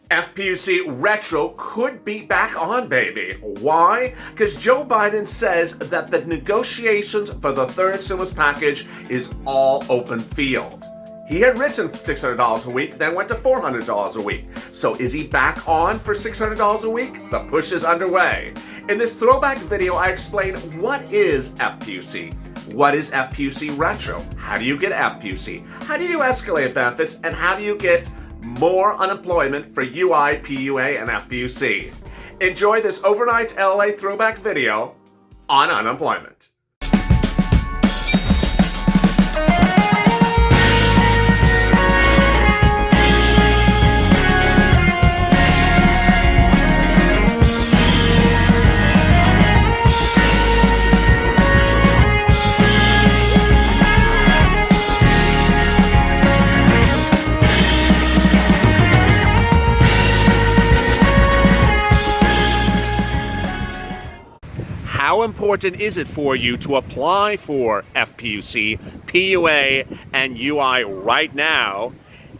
FPUC retro could be back on, baby. Why? Because Joe Biden says that the negotiations for the third stimulus package is all open field. He had written $600 a week, then went to $400 a week. So is he back on for $600 a week? The push is underway. In this throwback video, I explain what is FPUC. What is FPUC retro? How do you get FPUC? How do you escalate benefits? And how do you get more unemployment for UI, PUA, and FPUC? Enjoy this overnight LA throwback video on unemployment. How important is it for you to apply for FPUC, PUA, and UI right now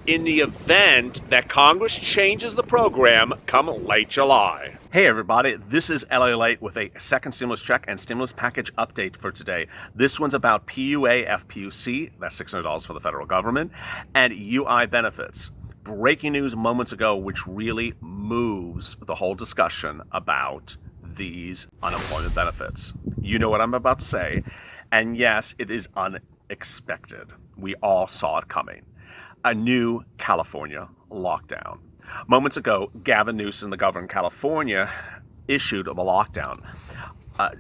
in the event that Congress changes the program come late July? Hey everybody, this is LA Late with a second stimulus check and stimulus package update for today. This one's about PUA, FPUC, that's $600 for the federal government, and UI benefits. Breaking news moments ago, which really moves the whole discussion about these unemployment benefits. You know what I'm about to say. And yes, it is unexpected. We all saw it coming. A new California lockdown. Moments ago, Gavin Newsom, the governor of California, issued a lockdown.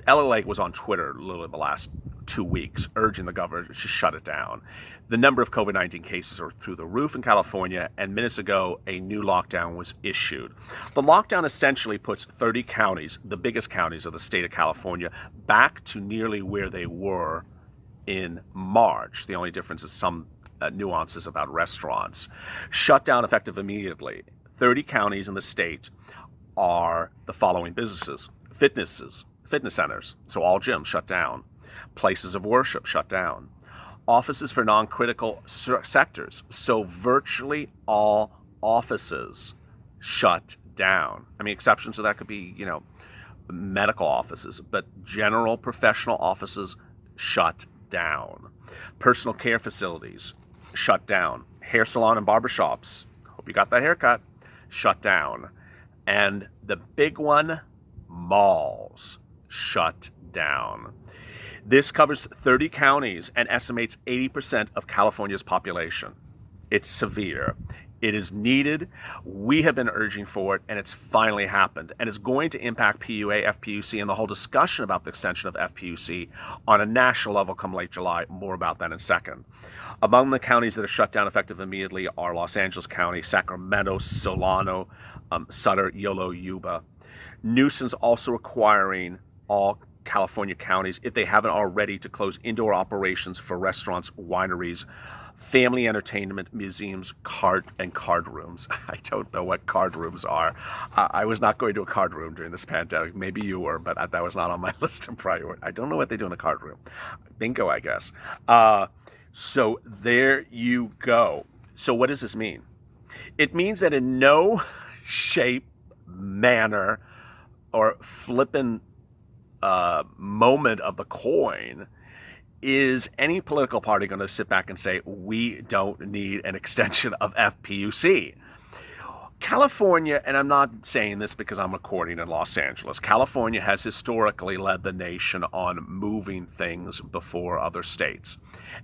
LA was on Twitter literally the last 2 weeks, urging the governor to shut it down. The number of COVID-19 cases are through the roof in California, and minutes ago, a new lockdown was issued. The lockdown essentially puts 30 counties, the biggest counties of the state of California, back to nearly where they were in March. The only difference is some nuances about restaurants. Shut down effective immediately. 30 counties in the state are the following businesses: fitness centers, so all gyms shut down. Places of worship shut down. Offices for non-critical sectors, so virtually all offices shut down. I mean, exceptions to that could be, medical offices, but general professional offices shut down. Personal care facilities shut down. Hair salon and barbershops, hope you got that haircut, shut down. And the big one, malls shut down. This covers 30 counties and estimates 80% of California's population. It's severe. It is needed. We have been urging for it, and it's finally happened. And it's going to impact PUA, FPUC, and the whole discussion about the extension of FPUC on a national level come late July. More about that in a second. Among the counties that are shut down effective immediately are Los Angeles County, Sacramento, Solano, Sutter, Yolo, Yuba. Newsom's also requiring all California counties, if they haven't already, to close indoor operations for restaurants, wineries, family entertainment, museums, card rooms. I don't know what card rooms are. I was not going to a card room during this pandemic. Maybe you were, but that was not on my list of priority. I don't know what they do in a card room. Bingo, I guess. So there you go. So what does this mean? It means that in no shape, manner, or flippin' moment of the coin is any political party going to sit back and say, we don't need an extension of FPUC. California, and I'm not saying this because I'm recording in Los Angeles, California has historically led the nation on moving things before other states.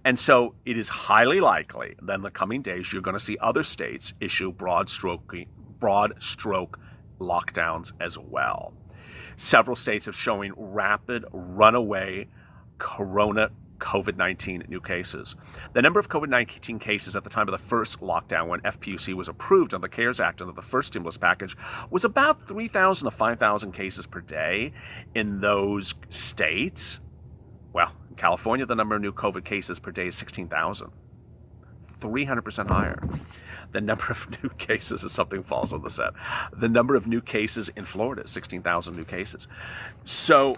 And so it is highly likely that in the coming days you're going to see other states issue broad stroke lockdowns as well. Several states have showing rapid runaway COVID-19 new cases. The number of COVID-19 cases at the time of the first lockdown, when FPUC was approved under the CARES Act under the first stimulus package, was about 3,000 to 5,000 cases per day in those states. Well, in California, the number of new COVID cases per day is 16,000. 300% higher. The number of new cases, if something falls on the set, the number of new cases in Florida is 16,000 new cases. So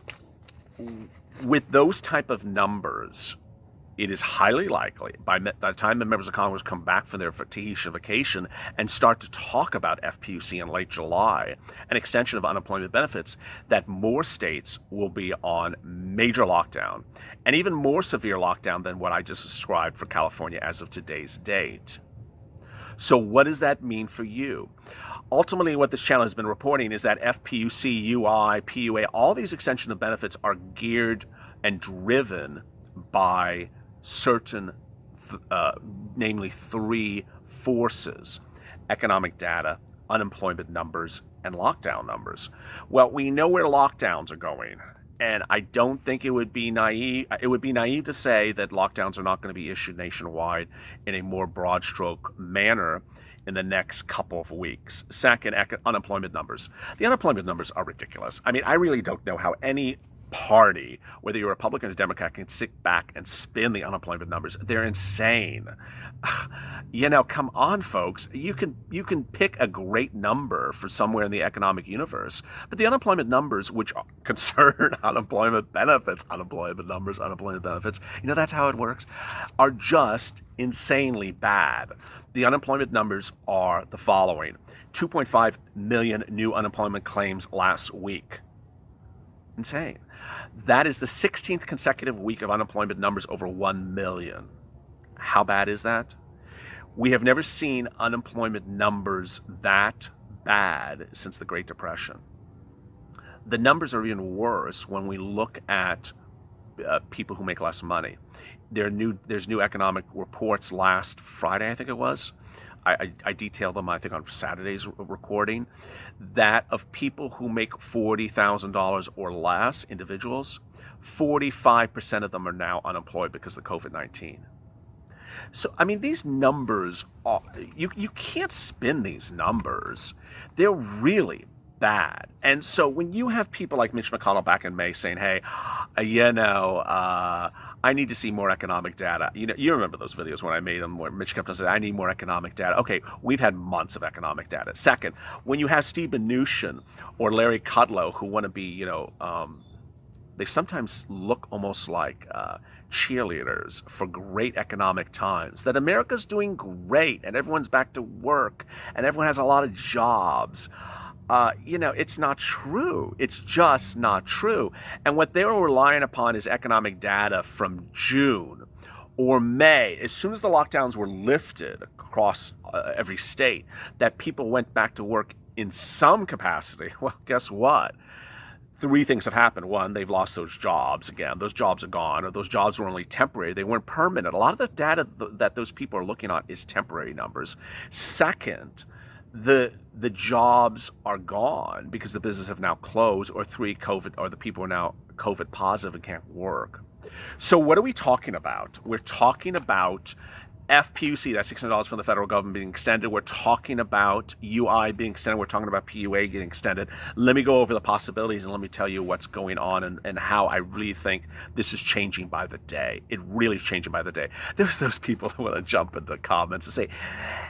with those type of numbers, it is highly likely by the time the members of Congress come back from their Tahitian vacation and start to talk about FPUC in late July, an extension of unemployment benefits, that more states will be on major lockdown, and even more severe lockdown than what I just described for California as of today's date. So what does that mean for you? Ultimately, what this channel has been reporting is that FPUC, UI, PUA, all these extension of benefits are geared and driven by certain, namely three forces: economic data, unemployment numbers, and lockdown numbers. Well, we know where lockdowns are going, and I don't think it would be naive. It would be naive to say that lockdowns are not going to be issued nationwide in a more broad stroke manner in the next couple of weeks. Second, unemployment numbers. The unemployment numbers are ridiculous. I mean, I really don't know how any party, whether you're a Republican or Democrat, can sit back and spin the unemployment numbers. They're insane. Come on, folks. You can pick a great number for somewhere in the economic universe, but the unemployment numbers, which concern unemployment benefits, unemployment numbers, unemployment benefits, that's how it works, are just insanely bad. The unemployment numbers are the following: 2.5 million new unemployment claims last week. Insane. That is the 16th consecutive week of unemployment numbers over 1 million. How bad is that? We have never seen unemployment numbers that bad since the Great Depression. The numbers are even worse when we look at people who make less money. There's new economic reports last Friday, I think it was. I detailed them, I think, on Saturday's recording, that of people who make $40,000 or less, individuals, 45% of them are now unemployed because of COVID-19. So, I mean, these numbers, you can't spin these numbers. They're really bad. And so when you have people like Mitch McConnell back in May saying, hey, I need to see more economic data. You remember those videos when I made them where Mitch kept on saying, I need more economic data. Okay, we've had months of economic data. Second, when you have Steve Mnuchin or Larry Kudlow who want to be, they sometimes look almost like cheerleaders for great economic times, that America's doing great and everyone's back to work and everyone has a lot of jobs. It's not true. It's just not true. And what they were relying upon is economic data from June or May, as soon as the lockdowns were lifted across every state, that people went back to work in some capacity. Well, guess what? Three things have happened. One, they've lost those jobs again. Those jobs are gone, or those jobs were only temporary. They weren't permanent. A lot of the data that those people are looking at is temporary numbers. Second, the jobs are gone because the businesses have now closed, or the people are now COVID positive and can't work. So what are we talking about? We're talking about FPUC, that's $600 from the federal government being extended. We're talking about UI being extended. We're talking about PUA getting extended. Let me go over the possibilities and let me tell you what's going on and how I really think this is changing by the day. It really is changing by the day. There's those people who want to jump into the comments and say,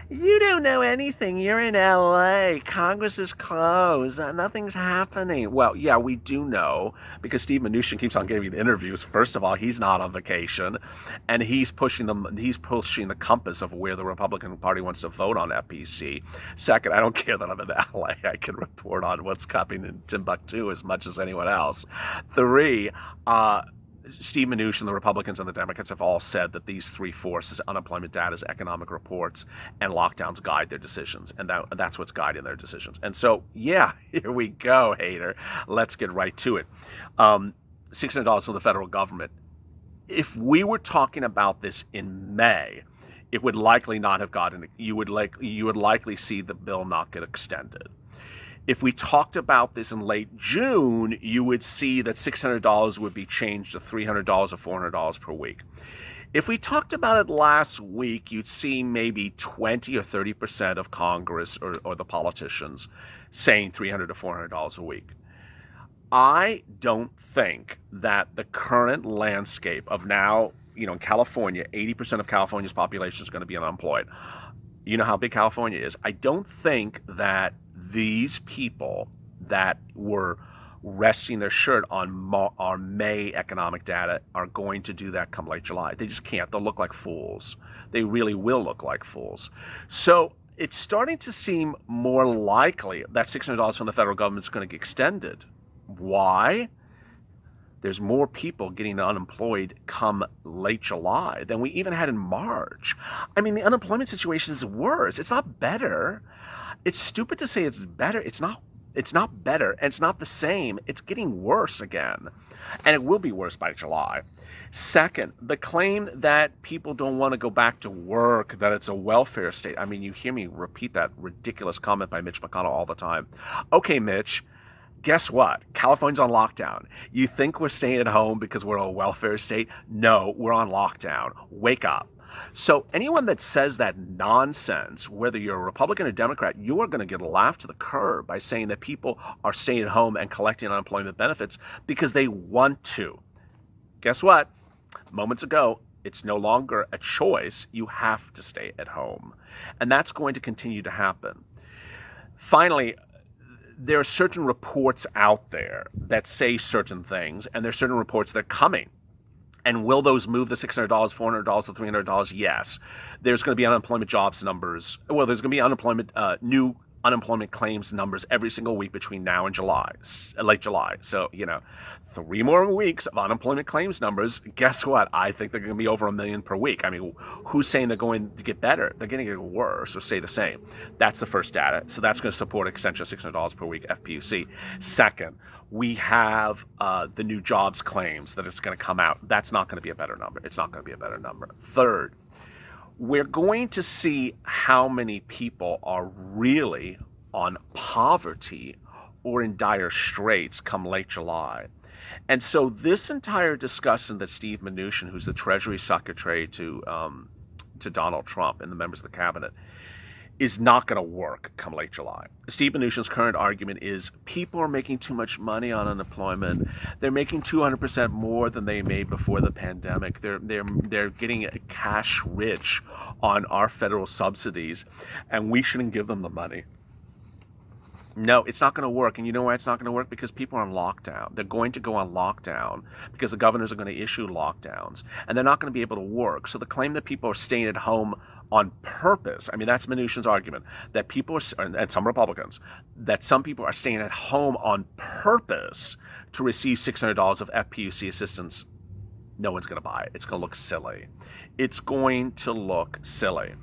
you don't know anything. You're in LA. Congress is closed. Nothing's happening. Well, yeah, we do know because Steve Mnuchin keeps on giving interviews. First of all, he's not on vacation, and he's pushing the compass of where the Republican Party wants to vote on FPC. Second, I don't care that I'm in LA. I can report on what's happening in Timbuktu as much as anyone else. Three, Steve Mnuchin, the Republicans and the Democrats have all said that these three forces, unemployment data, economic reports, and lockdowns, guide their decisions. And that's what's guiding their decisions. And so, yeah, here we go, hater. Let's get right to it. $600 from the federal government. If we were talking about this in May, it would likely not have gotten. You would likely see the bill not get extended. If we talked about this in late June, you would see that $600 would be changed to $300 or $400 per week. If we talked about it last week, you'd see maybe 20 or 30% of Congress or the politicians saying $300 to $400 a week. I don't think that the current landscape of now, in California, 80% of California's population is going to be unemployed. You know how big California is. I don't think that these people that were resting their shirt on our May economic data are going to do that come late July. They just can't. They'll look like fools. They really will look like fools. So it's starting to seem more likely that $600 from the federal government is going to get extended. Why? There's more people getting unemployed come late July than we even had in March. I mean, the unemployment situation is worse. It's not better. It's stupid to say it's better. It's not better, and it's not the same. It's getting worse again, and it will be worse by July. Second, the claim that people don't want to go back to work, that it's a welfare state. I mean, you hear me repeat that ridiculous comment by Mitch McConnell all the time. Okay, Mitch, guess what? California's on lockdown. You think we're staying at home because we're a welfare state? No, we're on lockdown. Wake up. So anyone that says that nonsense, whether you're a Republican or Democrat, you are going to get laughed to the curb by saying that people are staying at home and collecting unemployment benefits because they want to. Guess what? Moments ago, it's no longer a choice. You have to stay at home. And that's going to continue to happen. Finally, there are certain reports out there that say certain things, and there are certain reports that are coming. And will those move the $600, $400 to $300? Yes. There's going to be unemployment jobs numbers. Well, there's going to be new unemployment claims numbers every single week between now and July, late July. So, 3 more weeks of unemployment claims numbers. Guess what? I think they're going to be over 1 million per week. I mean, who's saying they're going to get better? They're going to get worse or stay the same. That's the first data. So that's going to support extension of $600 per week FPUC. Second, we have the new jobs claims that it's going to come out. That's not going to be a better number. It's not going to be a better number. Third, we're going to see how many people are really on poverty or in dire straits come late July. And so this entire discussion that Steve Mnuchin, who's the Treasury Secretary to Donald Trump and the members of the cabinet, is not going to work come late July. Steve Mnuchin's current argument is people are making too much money on unemployment. They're making 200% more than they made before the pandemic. They're getting cash rich on our federal subsidies, and we shouldn't give them the money. No, it's not going to work. And you know why it's not going to work? Because people are on lockdown. They're going to go on lockdown because the governors are going to issue lockdowns, and they're not going to be able to work. So the claim that people are staying at home on purpose, I mean, that's Mnuchin's argument, that people are, and some Republicans, that some people are staying at home on purpose to receive $600 of FPUC assistance. No one's going to buy it. It's going to look silly. It's going to look silly.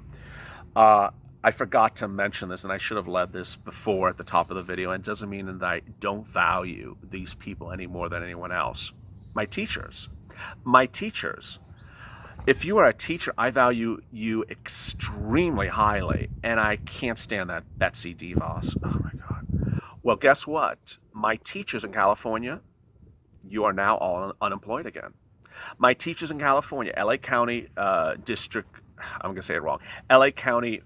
I forgot to mention this, and I should have led this before at the top of the video, and it doesn't mean that I don't value these people any more than anyone else. My teachers. If you are a teacher, I value you extremely highly, and I can't stand that Betsy DeVos. Oh my God. Well, guess what? My teachers in California, you are now all unemployed again. My teachers in California, LA County District, I'm going to say it wrong, LA County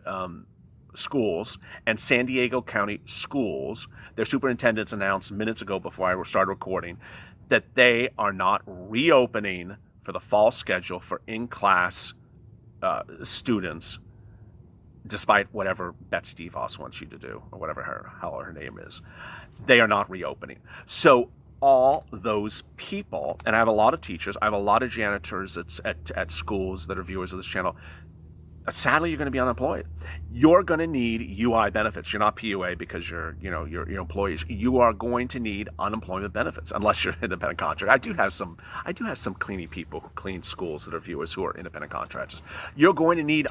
schools and San Diego County schools, their superintendents announced minutes ago before I started recording that they are not reopening for the fall schedule for in-class students, despite whatever Betsy DeVos wants you to do, or whatever her name is. They are not reopening. So all those people, and I have a lot of teachers, I have a lot of janitors at schools that are viewers of this channel. Sadly, you're going to be unemployed. You're going to need UI benefits. You're not PUA because you're employees. You are going to need unemployment benefits unless you're an independent contractor. I do have some cleaning people who clean schools that are viewers who are independent contractors. You're going to need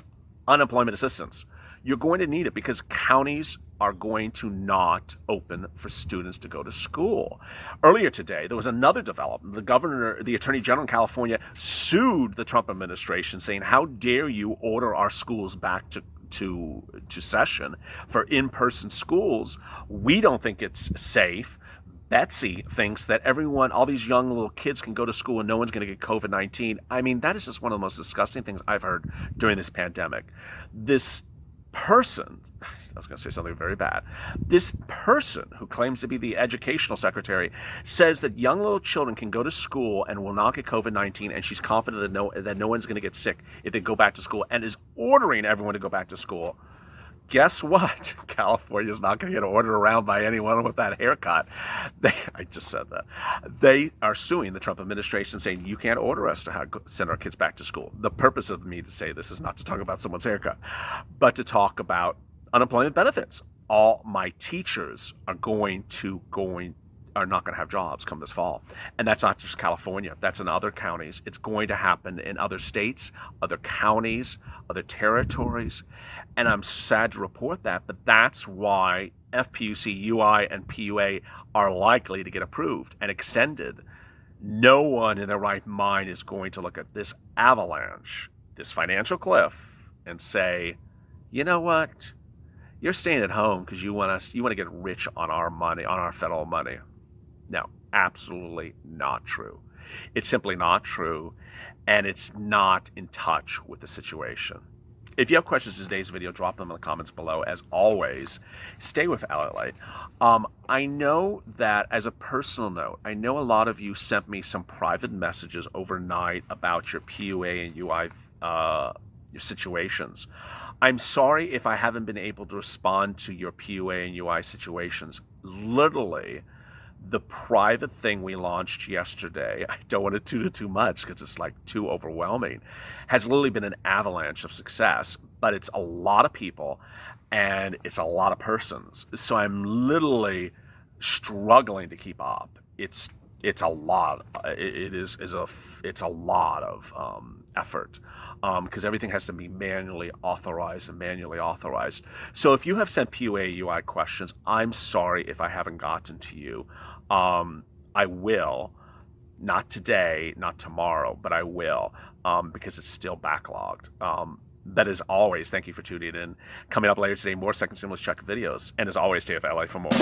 unemployment assistance. You're going to need it because counties are going to not open for students to go to school. Earlier today, there was another development. The Attorney General in California sued the Trump administration, saying, "How dare you order our schools back to session for in-person schools? We don't think it's safe." Betsy thinks that all these young little kids can go to school and no one's going to get COVID-19. I mean, that is just one of the most disgusting things I've heard during this pandemic. This person, I was going to say something very bad. This person who claims to be the educational secretary says that young little children can go to school and will not get COVID-19, and she's confident that no one's going to get sick if they go back to school, and is ordering everyone to go back to school. guess what? California's not going to get ordered around by anyone with that haircut. I just said that. They are suing the Trump administration saying, you can't order us to send our kids back to school. The purpose of me to say this is not to talk about someone's haircut, but to talk about unemployment benefits. All my teachers are not going to have jobs come this fall. And that's not just California. That's in other counties. It's going to happen in other states, other counties, other territories. And I'm sad to report that, but that's why FPUC, UI, and PUA are likely to get approved and extended. No one in their right mind is going to look at this avalanche, this financial cliff, and say, you know what? You're staying at home because you want to get rich on our money, on our federal money. No, absolutely not true. It's simply not true, and it's not in touch with the situation. If you have questions for today's video, drop them in the comments below. As always, stay with LLA. I know that, as a personal note, I know a lot of you sent me some private messages overnight about your PUA and UI your situations. I'm sorry if I haven't been able to respond to your PUA and UI situations. Literally, the private thing we launched yesterday, I don't want to toot it too much because it's like too overwhelming, has literally been an avalanche of success, but it's a lot of people and it's a lot of persons. So I'm literally struggling to keep up. It's a lot. It's a lot of effort because everything has to be manually authorized. So if you have sent PUA UI questions, I'm sorry if I haven't gotten to you. I will, not today, not tomorrow, but I will because it's still backlogged. But as always, thank you for tuning in. Coming up later today, more second stimulus check videos. And as always, stay with LA for more.